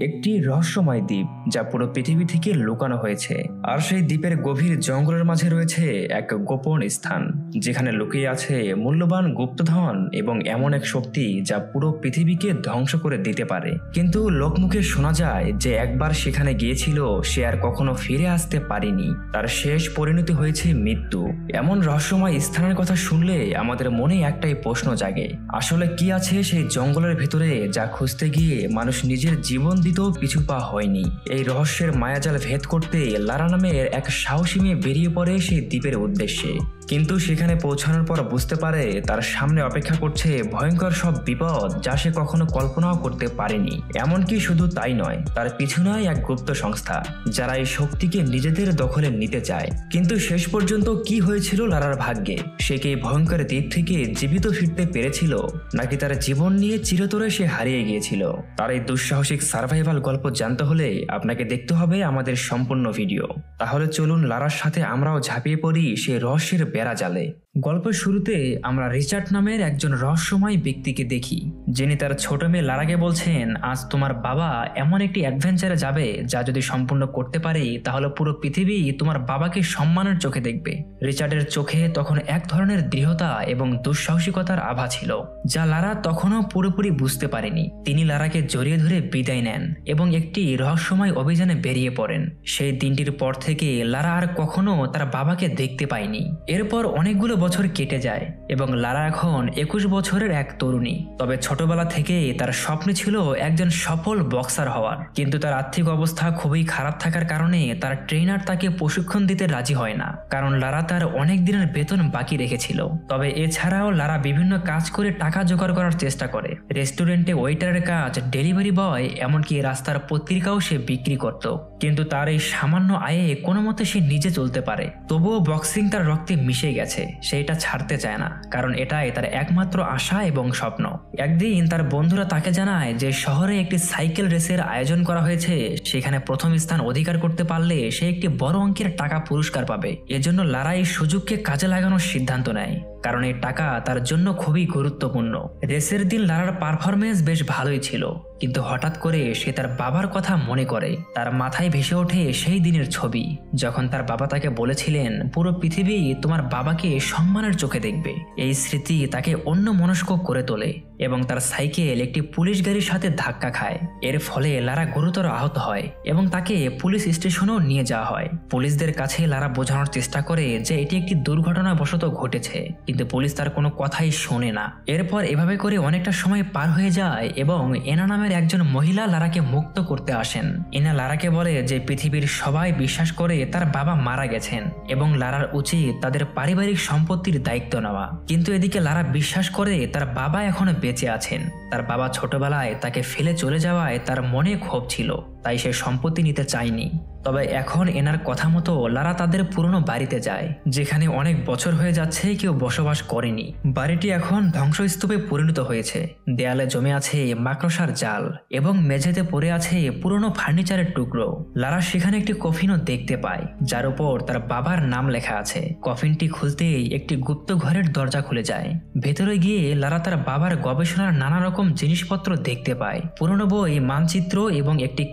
একটি রহস্যময় দ্বীপ যা পুরো পৃথিবী থেকে লুকানো হয়েছে। আর সেই দ্বীপের গভীর জঙ্গলের মাঝে রয়েছে এক গোপন স্থান, যেখানে লুকিয়ে আছে মূল্যবান গুপ্তধন এবং এমন এক শক্তি যা পুরো পৃথিবীকে ধ্বংস করে দিতে পারে। কিন্তু লোকমুখে শোনা যায় যে একবার সেখানে গিয়েছিল সে আর কখনো ফিরে আসতে পারেনি। তার শেষ পরিণতি হয়েছে মৃত্যু। এমন রহস্যময় স্থানের কথা শুনলে আমাদের মনে একটাই প্রশ্ন জাগে, আসলে কি আছে সেই জঙ্গলের ভিতরে যা খুঁজতে গিয়ে মানুষ নিজের জীবন দিতেও পিছু পা হয়নি। এই রহস্যের মায়াজাল ভেদ করতে লারা নামের এক সাহসী মেয়ে বেরিয়ে পড়ে সেই দ্বীপের উদ্দেশ্যে। কিন্তু সেখানে পৌঁছানোর পর বুঝতে পারে তার সামনে অপেক্ষা করছে ভয়ঙ্কর সব বিপদ যা সে কখনো কল্পনাও করতে পারেনি। এমনকি শুধু তাই নয়, তার পিছনেই এক গুপ্ত সংস্থা যারা এই শক্তিকে নিজেদের দখলে নিতে চায়। কিন্তু শেষ পর্যন্ত কি হয়েছিল লারার ভাগ্যে? সে কি ভয়ঙ্কর দ্বীপ থেকে জীবিত ফিরতে পেরেছিল, নাকি তার জীবন নিয়ে চিরতরে সে হারিয়ে গিয়েছিল? তার এই দুঃসাহসিক সার্ভাইভাল গল্প জানতে হলে আপনাকে দেখতে হবে আমাদের সম্পূর্ণ ভিডিও। তাহলে চলুন লারার সাথে আমরাও ঝাঁপিয়ে পড়ি সেই রহস্যের বেড়া জালে। গল্পের শুরুতে আমরা রিচার্ড নামের একজন রহস্যময় ব্যক্তিকে দেখি, যিনি তার ছোট মেয়ে লারাকে বলছেন, আজ তোমার বাবা এমন একটি অ্যাডভেঞ্চারে যাবে যা যদি সম্পূর্ণ করতে পারে তাহলে পুরো পৃথিবী তোমার বাবাকে সম্মানের চোখে দেখবে। রিচার্ডের চোখে তখন এক ধরনের দৃঢ়তা এবং দুঃসাহসিকতার আভা ছিল, যা লারা তখনও পুরোপুরি বুঝতে পারেনি। তিনি লারাকে জড়িয়ে ধরে বিদায় নেন এবং একটি রহস্যময় অভিযানে বেরিয়ে পড়েন। সেই দিনটির পর থেকে লারা আর কখনো তার বাবাকে দেখতে পায়নি। এরপর অনেকগুলো বছর কেটে যায় এবং লারা এখন 21 বছরের এক তরুণী। তবে ছোটবেলা থেকে তার স্বপ্ন ছিল একজন সফল বক্সার হওয়ার। কিন্তু তার আর্থিক অবস্থা খুবই খারাপ থাকার কারণে তার ট্রেনার তাকে প্রশিক্ষণ দিতে রাজি হয় না, কারণ লারা তার অনেক দিনের বেতন বাকি রেখেছিল। তবে এছাড়াও লারা বিভিন্ন কাজ করে টাকা জোগাড় করার চেষ্টা করে। রেস্টুরেন্টে ওয়েটারের কাজ, ডেলিভারি বয়, এমনকি রাস্তার পত্রিকাও সে বিক্রি করত। কিন্তু তার এই সামান্য আয়ে কোনো মতে সে নিজে চলতে পারে। তবুও বক্সিং তার রক্তে মিশে গেছে, সেটা ছাড়তে চায় না, কারণ এটাই তার একমাত্র আশা এবং স্বপ্ন। একদিন তার বন্ধুরা তাকে জানায় যে শহরে একটি সাইকেল রেসের আয়োজন করা হয়েছে, সেখানে প্রথম স্থান অধিকার করতে পারলে সে একটি বড় অঙ্কের টাকা পুরস্কার পাবে। এজন্য লারা এই সুযোগকে কাজে লাগানোর সিদ্ধান্ত নেয়, কারণ এই টাকা তার জন্য খুবই গুরুত্বপূর্ণ। রেসের দিন লারার পারফরমেন্স বেশ ভালোই ছিল, কিন্তু হঠাৎ করে সে তার বাবার কথা মনে করে। তার মাথায় ভেসে ওঠে সেই দিনের ছবি, যখন তার বাবা তাকে বলেছিলেন, পুরো পৃথিবী তোমার বাবাকে সম্মানের চোখে দেখবে। এই স্মৃতি তাকে অন্যমনস্ক করে তোলে এবং তার সাইকেল একটি পুলিশ গাড়ির সাথে ধাক্কা খায়। এর ফলে লারা গুরুতর আহত হয় এবং তাকে পুলিশ স্টেশনেও নিয়ে যাওয়া হয়। পুলিশদের কাছে লারা বোঝানোর চেষ্টা করে যে এটি একটি দুর্ঘটনাবশত ঘটেছে, কিন্তু পুলিশ তার কোনো কথাই শোনে না। এরপর এভাবে করে অনেকটা সময় পার হয়ে যায় এবং এনা নামের একজন মহিলা লারাকে মুক্ত করতে আসেন। এনা লারাকে বলে যে পৃথিবীর সবাই বিশ্বাস করে তার বাবা মারা গেছেন এবং লারার উচিত তাদের পারিবারিক সম্পত্তির দায়িত্ব নেওয়া। কিন্তু এদিকে লারা বিশ্বাস করে তার বাবা এখনো বেঁচে আছেন। তার বাবা ছোটবেলায় তাকে ফেলে চলে যাওয়ায় তার মনে ক্ষোভ ছিল, তাই সে সম্পত্তি নিতে চায়নি। তবে এখন এনার কথা মতো লারা তাদের পুরনো বাড়িতে যায়, যেখানে অনেক বছর হয়ে যাচ্ছে কেউ বসবাস করেনি। বাড়িটি এখন ধ্বংসস্তূপে পরিণত হয়েছে। দেয়ালে জমে আছে মাকড়সার জাল এবং মেঝেতে পড়ে আছে পুরনো ফার্নিচারের টুকরো। লারা সেখানে একটি কফিনও দেখতে পায়, যার উপর তার বাবার নাম লেখা আছে। কফিনটি খুলতেই একটি গুপ্ত ঘরের দরজা খুলে যায়। ভেতরে গিয়ে লারা তার বাবার গবেষণার নানা রকম জিনিসপত্র দেখতে পায়, পুরনো বই, মানচিত্র এবং একটি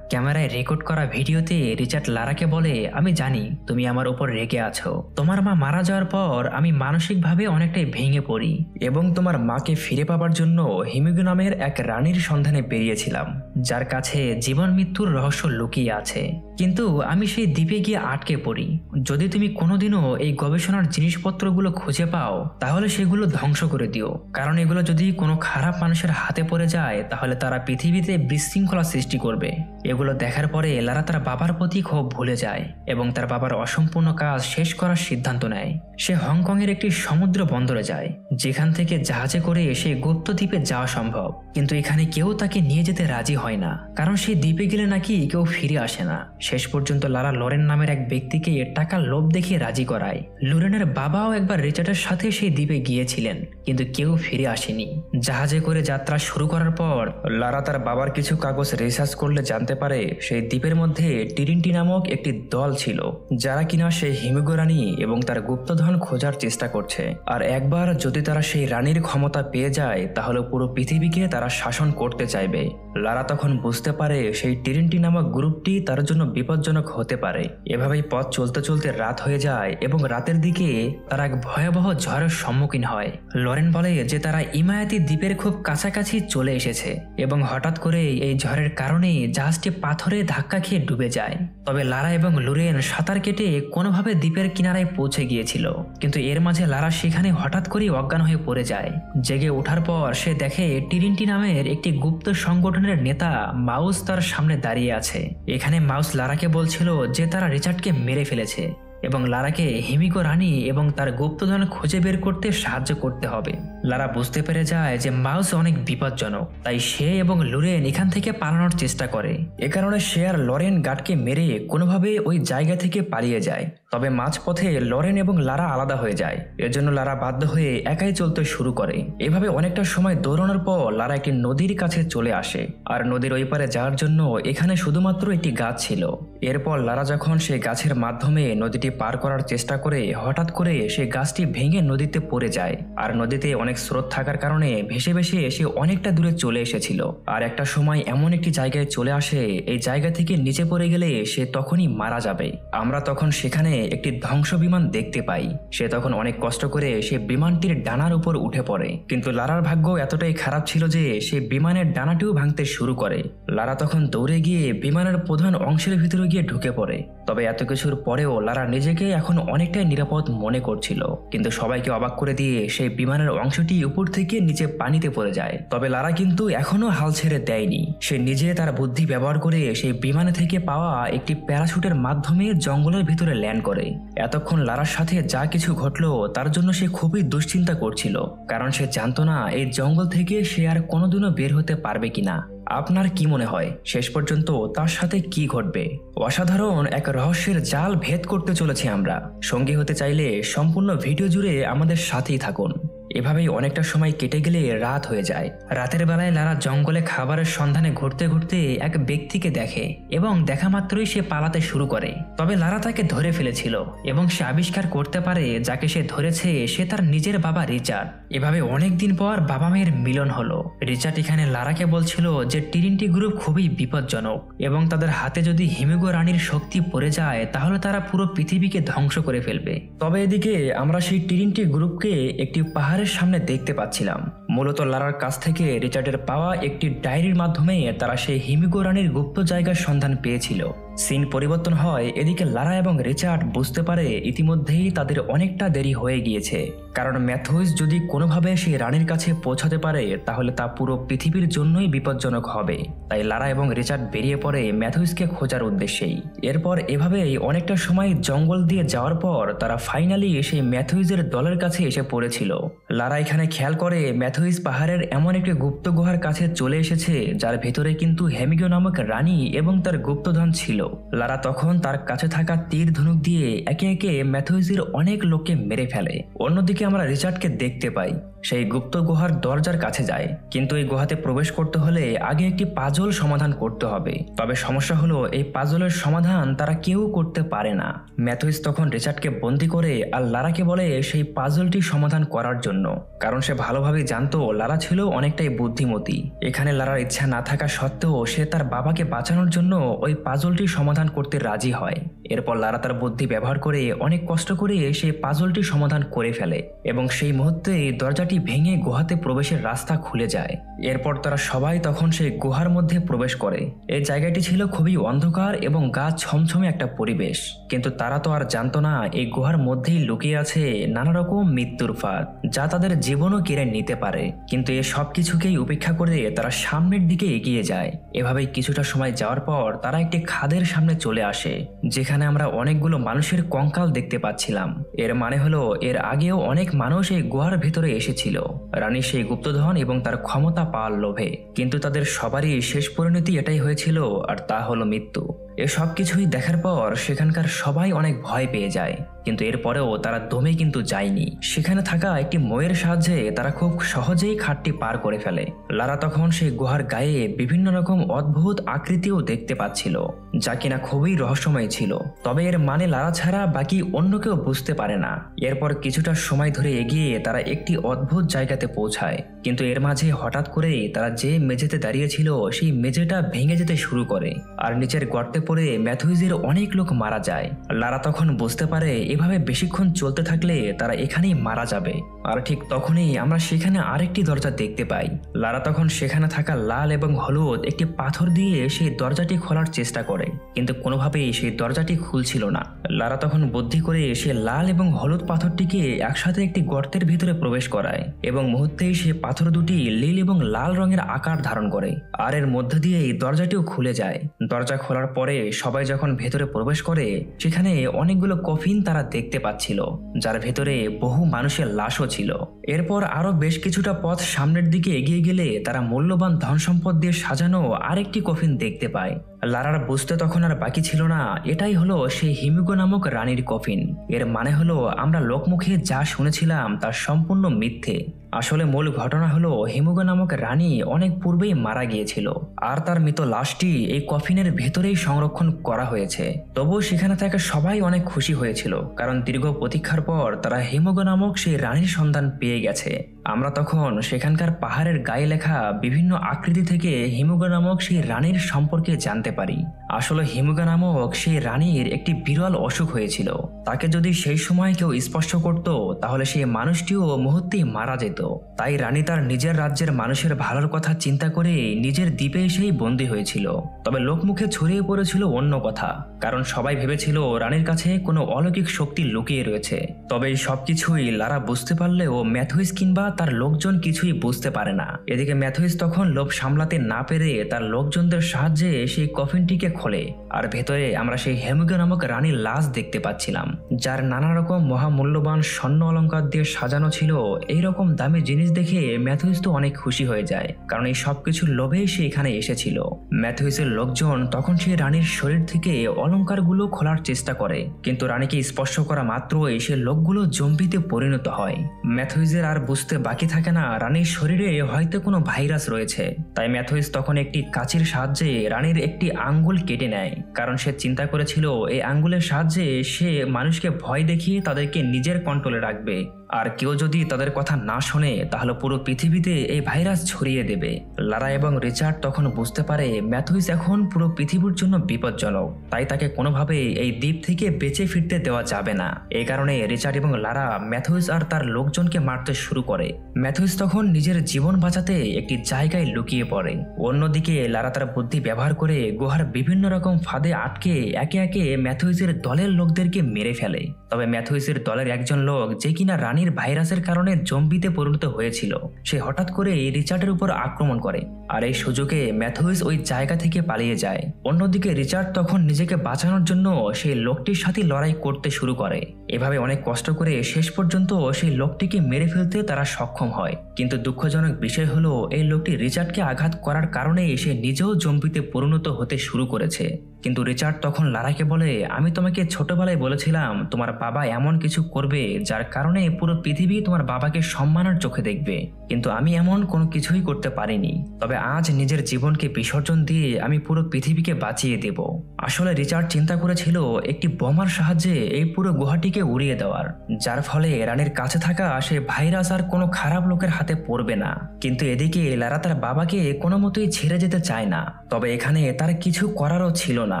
ক্যামেরায় রেকর্ড করা ভিডিওতে রিচার্ড লারাকে বলে, আমি জানি তুমি আমার উপর রেগে আছো। তোমার মা মারা যাওয়ার পর আমি মানসিকভাবে অনেকটাই ভেঙে পড়ি এবং তোমার মাকে ফিরে পাবার জন্য হিমিগো নামের এক রানীর সন্ধানে বেরিয়েছিলাম, যার কাছে জীবন মৃত্যুর রহস্য লুকিয়ে আছে। কিন্তু আমি সেই দ্বীপে গিয়ে আটকে পড়ি। যদি তুমি কোনোদিনও এই গবেষণার জিনিসপত্রগুলো খুঁজে পাও তাহলে সেগুলো ধ্বংস করে দিও, কারণ এগুলো যদি কোনো খারাপ মানুষের হাতে পড়ে যায় তাহলে তারা পৃথিবীতে বিশৃঙ্খলা সৃষ্টি করবে। এগুলো দেখার পরে লারা তার বাবার প্রতি ক্ষোভ ভুলে যায় এবং তার বাবার অসম্পূর্ণ কাজ শেষ করার সিদ্ধান্ত নেয়। সে হংকংয়ের একটি সমুদ্র বন্দরে যায়, যেখান থেকে জাহাজে করে সে গুপ্ত দ্বীপে যাওয়া সম্ভব। কিন্তু এখানে কেউ তাকে নিয়ে যেতে রাজি হয় না, কারণ সেই দ্বীপে গেলে নাকি কেউ ফিরে আসে না। শেষ পর্যন্ত লারা লরেন নামের এক ব্যক্তিকে টাকার লোভ দেখিয়ে রাজি করায়। লোরেনের বাবাও একবার রিচার্ডের সাথে সেই দ্বীপে গিয়েছিলেন, কিন্তু কেউ ফিরে আসেনি। জাহাজে করে যাত্রা শুরু করার পর লারা তার বাবার কিছু কাগজ রিসার্চ করলে জানতে পারে সেই দ্বীপের মধ্যে টিরিন্টি নামক একটি দল ছিল, যারা কিনা সেই হিমিগো রানী এবং তার গুপ্তধন খোঁজার চেষ্টা করছে। আর একবার যদি তারা সেই রানীর ক্ষমতা পেয়ে যায় তাহলে পুরো পৃথিবীকে তারা শাসন করতে চাইবে। লারা তখন বুঝতে পারে সেই টিরিনটি নামক গ্রুপটি তার জন্য বিপজ্জনক হতে পারে। এভাবেই পথ চলতে চলতে রাত হয়ে যায় এবং রাতের দিকে তারা এক ভয়াবহ ঝড়ের সম্মুখীন হয়। লরেন বলে যে তারা ইমায়াতি দ্বীপের খুব কাছাকাছি চলে এসেছে এবং হঠাৎ করে এই ঝড়ের কারণে জাহাজটি পাথরে ধাক্কা খেয়ে ডুবে যায়। তবে লারা এবং লুরেন সাঁতার কেটে কোনোভাবে দ্বীপের কিনারায় পৌঁছে গিয়েছিল, কিন্তু এর মাঝে লারা সেখানে হঠাৎ করেই অজ্ঞান হয়ে পড়ে যায়। জেগে ওঠার পর সে দেখে টিরিনটি নামের একটি গুপ্ত সংগঠনের নেতা মাউস তার সামনে দাঁড়িয়ে আছে। এখানে মাউস লারাকে বলছিল যে তারা রিচার্ডকে মেরে ফেলেছে এবং লারাকে হিমিকো রানী এবং তার গুপ্তধন খুঁজে বের করতে সাহায্য করতে হবে। লারা বুঝতে পেরে যায় যে মাউস অনেক বিপজ্জনক, তাই সে এবং লুরেন এখান থেকে পালানোর চেষ্টা করে। এ কারণে সে আর লরেন গার্ডকে মেরে কোনোভাবে ওই জায়গা থেকে পালিয়ে যায়। তবে মাঝপথে লরেন এবং লারা আলাদা হয়ে যায়। এর জন্য লারা বাধ্য হয়ে একাই চলতে শুরু করে। এভাবে অনেকটা সময় দৌড়ানোর পর লারা একটি নদীর কাছে চলে আসে, আর নদীর ওই পারে যাওয়ার জন্য এখানে শুধুমাত্র একটি গাছ ছিল। এরপর লারা যখন সেই গাছের মাধ্যমে নদীটি পার করার চেষ্টা করে হঠাৎ করে সেই গাছটি ভেঙে নদীতে পড়ে যায়, আর নদীতে অনেক স্রোত থাকার কারণে ভেসে ভেসে সে অনেকটা দূরে চলে এসেছিল। আর একটা সময় এমন একটি জায়গায় চলে আসে, এই জায়গা থেকে নিচে পড়ে গেলে সে তখনই মারা যাবে। আমরা তখন সেখানে একটি ধ্বংস বিমান দেখতে পাই। সে তখন অনেক কষ্ট করে সে বিমানটির ডানার উপর উঠে পড়ে, কিন্তু লারার ভাগ্য এতটাই খারাপ ছিল যে সে বিমানের ডানাটিও ভাঙতে শুরু করে। লারা তখন দৌড়ে গিয়ে বিমানের প্রধান অংশের ভিতরে গিয়ে ঢুকে পড়ে। তবে এত কিছুর পরেও লারা নিজেকে এখন অনেকটাই নিরাপদ মনে করছিল, কিন্তু সবাইকে অবাক করে দিয়ে সেই বিমানের অংশটি উপর থেকে নিচে পানিতে পড়ে যায়। তবে লারা কিন্তু এখনো হাল ছেড়ে দেয়নি। সে নিজে তার বুদ্ধি ব্যবহার করে সেই বিমান থেকে পাওয়া একটি প্যারাশুটের মাধ্যমে জঙ্গলের ভিতরে ল্যান্ড করে। এতক্ষণ লারার সাথে যা কিছু ঘটলো তার জন্য সে খুবই দুশ্চিন্তা করছিল, কারণ সে জানতো না এই জঙ্গল থেকে সে আর কোনোদিনও বের হতে পারবে কিনা। আপনার কি মনে হয় শেষ পর্যন্ত তার সাথে কি ঘটবে? অসাধারণ এক রহস্যের জাল ভেদ করতে চলেছি আমরা। সঙ্গী হতে চাইলে সম্পূর্ণ ভিডিও জুড়ে আমাদের সাথেই থাকুন। এভাবেই অনেকটা সময় কেটে গেলে রাত হয়ে যায়। রাতের বেলায় লারা জঙ্গলে খাবারের সন্ধানে ঘুরতে ঘুরতে এক ব্যক্তিকে দেখে এবং দেখা মাত্রই সে পালাতে শুরু করে। তবে লারা তাকে ধরে ফেলেছিল এবং সে আবিষ্কার করতে পারে যাকে সে ধরেছে সে তার নিজের বাবা রিচার্ড। এভাবে অনেকদিন পর বাবা মেয়ের মিলন হলো। রিচার্ড এখানে লারাকে বলছিল যে টিরিনটি গ্রুপ খুবই বিপজ্জনক এবং তাদের হাতে যদি হিমিগো রানীর শক্তি পড়ে যায় তাহলে তারা পুরো পৃথিবীকে ধ্বংস করে ফেলবে। তবে এদিকে আমরা সেই টিরিনটি গ্রুপকে একটি পাহাড়ের সামনে দেখতে পাচ্ছিলাম। মূলত লারার কাছ থেকে রিচার্ডের পাওয়া একটি ডায়েরির মাধ্যমে তারা সেই হিমিগো রানীর গুপ্ত জায়গার সন্ধান পেয়েছিল। সিন পরিবর্তন হয়। এদিকে লারা এবং রিচার্ড বুঝতে পারে ইতিমধ্যেই তাদের অনেকটা দেরি হয়ে গিয়েছে, কারণ ম্যাথুইস যদি কোনোভাবে সেই রানীর কাছে পৌঁছাতে পারে তাহলে তা পুরো পৃথিবীর জন্যই বিপজ্জনক হবে। তাই লারা এবং রিচার্ড বেরিয়ে পড়ে ম্যাথুইসকে খোঁজার উদ্দেশ্যেই। এরপর এভাবেই অনেকটা সময় জঙ্গল দিয়ে যাওয়ার পর তারা ফাইনালি সেই ম্যাথুইসের দলের কাছে এসে পড়েছিল। লারা এখানে খেয়াল করে ম্যাথুইস পাহাড়ের এমন একটি গুপ্ত গুহার কাছে চলে এসেছে যার ভেতরে কিন্তু হেমিগো নামক রানী এবং তার গুপ্তধন ছিল। লারা তখন তার কাছে থাকা তীর ধনুক দিয়ে একে একে ম্যাথুইসের অনেক লোককে মেরে ফেলে। অন্যদিকে আমরা রিচার্ডকে দেখতে পাই সেই গুপ্ত গুহার দরজার কাছে যায়, কিন্তু এই গুহাতে প্রবেশ করতে হলে আগে একটি পাজল সমাধান করতে হবে। তবে সমস্যা হলো এই পাজলের সমাধান তারা কেউ করতে পারে না। ম্যাথুইস তখন রিচার্ডকে বন্দি করে আর লারাকে বলে সেই পাজলটি সমাধান করার জন্য, কারণ সে ভালোভাবে জানতো লারা ছিল অনেকটাই বুদ্ধিমতী। এখানে লারার ইচ্ছা না থাকা সত্ত্বেও সে তার বাবাকে বাঁচানোর জন্য ওই পাজলটি সমাধান করতে রাজি হয়। এরপর লারা তার বুদ্ধি ব্যবহার করে অনেক কষ্ট করে সেই পাজলটি সমাধান করে ফেলে এবং সেই মুহূর্তে দরজাটি ভেঙে গুহাতে প্রবেশের রাস্তা খুলে যায়। এরপর তারা সবাই তখন সেই গুহার মধ্যে প্রবেশ করে। এই জায়গাটি ছিল খুবই অন্ধকার এবং গা ছমছমে একটা পরিবেশ, কিন্তু তারা তো আর জানতো না এই গুহার মধ্যেই লুকিয়ে আছে নানা রকম মৃত্যুর ফাঁদ যা তাদের জীবনও কেড়ে নিতে পারে। কিন্তু এই সব কিছুকেই উপেক্ষা করে তারা সামনের দিকে এগিয়ে যায়। এভাবেই কিছুটা সময় যাওয়ার পর তারা একটি খাদের সামনে চলে আসে, যেখানে আমরা অনেকগুলো মানুষের কঙ্কাল দেখতে পাচ্ছিলাম। এর মানে হলো এর আগেও অনেক মানুষ এই গুহার ভিতরে এসেছিল রানী সেই গুপ্তধন এবং তার ক্ষমতা পাওয়ার লোভে, কিন্তু তাদের সবারই শেষ পরিণতি এটাই হয়েছিল, আর তা হলো মৃত্যু। এ সব কিছুই দেখার পর সেখানকার সবাই অনেক ভয় পেয়ে যায়, কিন্তু এরপরেও তারা দমে কিন্তু যায়নি। সেখানে থাকা একটি ময়ের সাহায্যে তারা খুব সহজেই খাটটি পার করে ফেলে। লারা তখন সেই গুহার গায়ে বিভিন্ন রকম অদ্ভুত আকৃতিও দেখতে পাচ্ছিল, যা কিনা খুবই রহস্যময় ছিল। তবে এর মানে লারা ছাড়া বাকি অন্য কেউ বুঝতে পারে না। এরপর কিছুটা সময় ধরে এগিয়ে তারা একটি অদ্ভুত জায়গাতে পৌঁছায়, কিন্তু এর মাঝে হঠাৎ করেই তারা যে মেঝেতে দাঁড়িয়েছিল সেই মেঝেটা ভেঙে যেতে শুরু করে, আর নিচের গর্তে পড়ে ম্যাথুইজের অনেক লোক মারা যায়। লারা তখন বুঝতে পারে এভাবে বেশিক্ষণ চলতে থাকলে তারা এখানেই মারা যাবে। আর ঠিক তখনই আমরা সেখানে আরেকটি দরজা দেখতে পাই। লারা তখন সেখানে থাকা লাল এবং হলুদ একটি পাথর দিয়ে সেই দরজাটি খোলার চেষ্টা করে, কিন্তু কোনোভাবেই সেই দরজাটি খুলছিল না। লারা তখন বুদ্ধি করে সে লাল এবং হলুদ পাথরটিকে একসাথে একটি গর্তের ভিতরে প্রবেশ করায়, এবং মুহূর্তেই সে পাথর দুটি নীল এবং লাল রঙের আকার ধারণ করে, আর এর মধ্যে দিয়েই দরজাটিও খুলে যায়। দরজা খোলার পরে সবাই যখন ভেতরে প্রবেশ করে সেখানে অনেকগুলো কফিন তারা দেখতে পাচ্ছিল, যার ভেতরে বহু মানুষের লাশও ছিল। এরপর আরো বেশ কিছুটা পথ সামনের দিকে এগিয়ে গেলে তারা মূল্যবান ধন সম্পদ দিয়ে সাজানো আরেকটি কফিন দেখতে পায়। লারার বুঝতে তখন আর বাকি ছিল না, এটাই হলো সেই হিমিগো নামক রানীর কফিন। এর মানে হলো আমরা লোকমুখে যা শুনেছিলাম তার সম্পূর্ণ মিথ্যে। আসলে মূল ঘটনা হলো হিমিগো নামক রানী অনেক পূর্বেই মারা গিয়েছিল, আর তার মৃত লাশটি এই কফিনের ভেতরেই সংরক্ষণ করা হয়েছে। তবুও সেখানে থাকা সবাই অনেক খুশি হয়েছিল, কারণ দীর্ঘ প্রতীক্ষার পর তারা হিমিগো নামক সেই রানীর সন্ধান পেয়ে গেছে। আমরা তখন সেখানকার পাহাড়ের গায়ে লেখা বিভিন্ন আকৃতি থেকে হিমিগো নামক সেই রানীর সম্পর্কে জানতে পারি। আসলে হিমিগো নামক সেই রানীর একটি বিরল অসুখ হয়েছিল। তাকে যদি সেই সময় কেউ স্পর্শ করত তাহলে সেই মানুষটিও মুহূর্তেই মারা যেত। তাই রানী তার নিজের রাজ্যের মানুষের ভালোর কথা চিন্তা করে নিজের দ্বীপে এসেই বন্দী হয়েছিল। তবে লোকমুখে ছড়িয়ে পড়েছিল অন্য কথা, কারণ সবাই ভেবেছিল রানীর কাছে কোনো অলৌকিক শক্তি লুকিয়ে রয়েছে। তবে এই সবকিছুই লারা বুঝতে পারলেও ম্যাথুইস কিংবা তার লোকজন কিছুই বুঝতে পারে না। এদিকে ম্যাথুইস তখন লোভ সামলাতে না পেরে তার লোকজনদের সাহায্যে সেই কফিনটিকে খোলে, আর ভেতরে আমরা সেই হিমিগো নামক রানীর লাশ দেখতে পাচ্ছিলাম, যার নানা রকম মহামূল্যবান স্বর্ণ অলংকার দিয়ে সাজানো ছিল। এইরকম দামি জিনিস দেখে ম্যাথুইস তো অনেক খুশি হয়ে যায়, কারণ এই সবকিছুর লোভেই সে এখানে এসেছিল। ম্যাথুইসের লোকজন তখন সেই রানীর শরীর থেকে অলংকারগুলো খোলার চেষ্টা করে, কিন্তু রানীকে স্পর্শ করা মাত্রই সে লোকগুলো জম্বিতে পরিণত হয়। ম্যাথুইসের আর বুঝতে বাকি থাকে না রানীর শরীরে হয়তো কোনো ভাইরাস রয়েছে। তাই ম্যাথুইস তখন একটি কাঁচির সাহায্যে রানীর একটি আঙ্গুল কেটে নেয়, কারণ সে চিন্তা করেছিল এই আঙ্গুলের সাহায্যে সে মানুষকে ভয় দেখিয়ে তাদেরকে নিজের কন্ট্রোলে রাখবে, আর কেউ যদি তাদের কথা না শোনে তাহলে পুরো পৃথিবীতে এই ভাইরাস ছড়িয়ে দেবে। লারা এবং রিচার্ড তখন বুঝতে পারে ম্যাথুইস এখন পুরো পৃথিবীর জন্য বিপজ্জনক, তাই তাকে কোনোভাবেই এই দ্বীপ থেকে বেঁচে ফিরতে দেওয়া যাবে না। এই কারণে রিচার্ড এবং লারা ম্যাথুইস আর তার লোকজনকে মারতে শুরু করে। ম্যাথুইস তখন নিজের জীবন বাঁচাতে একটি জায়গায় লুকিয়ে পড়ে। অন্যদিকে লারা তার বুদ্ধি ব্যবহার করে গুহার বিভিন্ন রকম ফাঁদে আটকে একে একে ম্যাথুইসের দলের লোকদেরকে মেরে ফেলে। তবে ম্যাথুইসের দলের একজন লোক, যে কিনা রানীর ভাইরাসের কারণে জম্বিতে পরিণত হয়েছিল, সে হঠাৎ করে রিচার্ডের উপর আক্রমণ করে, আর এই সুযোগে ম্যাথুইস ওই জায়গা থেকে পালিয়ে যায়। অন্যদিকে রিচার্ড তখন নিজেকে বাঁচানোর জন্য সেই লোকটির সাথে লড়াই করতে শুরু করে। এভাবে অনেক কষ্ট করে শেষ পর্যন্ত সেই লোকটিকে মেরে ফেলতে তারা সক্ষম হয়। কিন্তু দুঃখজনক বিষয় হলো এই লোকটি রিচার্ডকে আঘাত করার কারণে সে নিজেও জম্বিতে পরিণত হতে শুরু করেছে। কিন্তু রিচার্ড তখন লারাকে বলে, আমি তোমাকে ছোটবেলায় বলেছিলাম তোমার বাবা এমন কিছু করবে যার কারণে পুরো পৃথিবী তোমার বাবাকে সম্মানের চোখে দেখবে, কিন্তু আমি এমন কোনো কিছুই করতে পারিনি। তবে আজ নিজের জীবনকে বিসর্জন দিয়ে আমি পুরো পৃথিবীকে বাঁচিয়ে দেব। আসলে রিচার্ড চিন্তা করেছিল একটি বোমার সাহায্যে এই পুরো গুহাটিকে উড়িয়ে দেওয়ার, যার ফলে রানীর কাছে থাকা সে ভাইরাস আর কোনো খারাপ লোকের হাতে পড়বে না। কিন্তু এদিকে লারা তার বাবাকে কোনো মতোই ছেড়ে যেতে চায় না। তবে এখানে তার কিছু করারও ছিল না।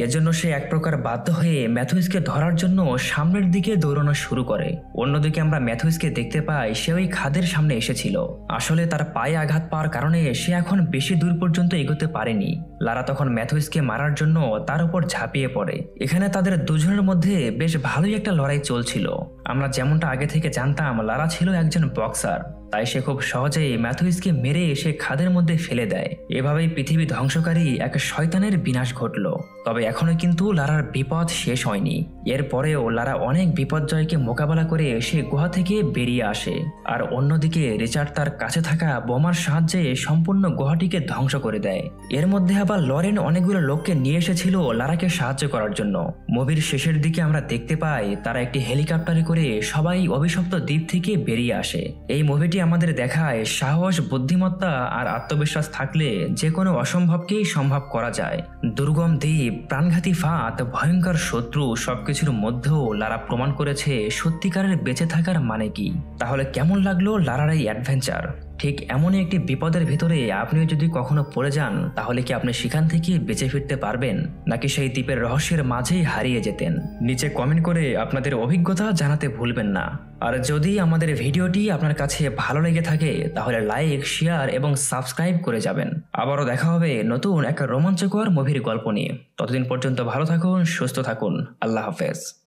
এজন্য সে এক প্রকার বাধ্য হয়ে ম্যাথুইসকে ধরার জন্য সামনের দিকে দৌড়ানো শুরু করে। অন্যদিকে আমরা ম্যাথুইসকে দেখতে পাই সে ওই খাদের সামনে এসেছিল। আসলে তার পায়ে আঘাত পাওয়ার কারণে সে এখন বেশি দূর পর্যন্ত এগোতে পারেনি। লারা তখন ম্যাথুইসকে মারার জন্য তার উপর ঝাঁপিয়ে পড়ে। এখানে তাদের দুজনের মধ্যে বেশ ভালোই একটা লড়াই চলছিল। আমরা যেমনটা আগে থেকে জানতাম, লারা ছিল একজন বক্সার, তাই সে খুব সহজেই ম্যাথুইসকে মেরে সে খাদের মধ্যে ফেলে দেয়। এভাবেই পৃথিবী ধ্বংসকারী এক শয়তানের বিনাশ ঘটল। তবে এখনো কিন্তু লারার বিপদ শেষ হয়নি। এরপরেও লারা অনেক বিপর্যয়কে মোকাবেলা করে সে গুহা থেকে বেরিয়ে আসে। আর অন্যদিকে রিচার্ড তার কাছে থাকা বোমার সাহায্যে সম্পূর্ণ গুহাটিকে ধ্বংস করে দেয়। এর মধ্যে আবার লরেন অনেকগুলো লোককে নিয়ে এসেছিল লারাকে সাহায্য করার জন্য। মুভির শেষের দিকে আমরা দেখতে পাই তারা একটি হেলিকপ্টারে করে সবাই অভিশপ্ত দ্বীপ থেকে বেরিয়ে আসে। এই মুভিটি আমাদের দেখায় সাহস, বুদ্ধিমত্তা আর আত্মবিশ্বাস থাকলে যে কোনো অসম্ভবকেই সম্ভব করা যায়। দুর্গম দ্বীপ, প্রাণঘাতী ফাঁদ, ভয়ঙ্কর শত্রু সবকিছুর মধ্যেও লারা প্রমাণ করেছে সত্যিকারের বেঁচে থাকার মানে কি। তাহলে কেমন লাগলো লারার এই অ্যাডভেঞ্চার? ঠিক এমনই একটি বিপদের ভিতরে আপনিও যদি কখনো পড়ে যান, তাহলে কি আপনি সেখান থেকে বেঁচে ফিরতে পারবেন, নাকি সেই দ্বীপের রহস্যের মাঝেই হারিয়ে যেতেন? নিচে কমেন্ট করে আপনাদের অভিজ্ঞতা জানাতে ভুলবেন না। আর যদি আমাদের ভিডিওটি আপনার কাছে ভালো লেগে থাকে তাহলে লাইক, শেয়ার এবং সাবস্ক্রাইব করে যাবেন। আবারও দেখা হবে নতুন এক রোমাঞ্চকর মুভির গল্প নিয়ে। ততদিন পর্যন্ত ভালো থাকুন, সুস্থ থাকুন। আল্লাহ হাফেজ।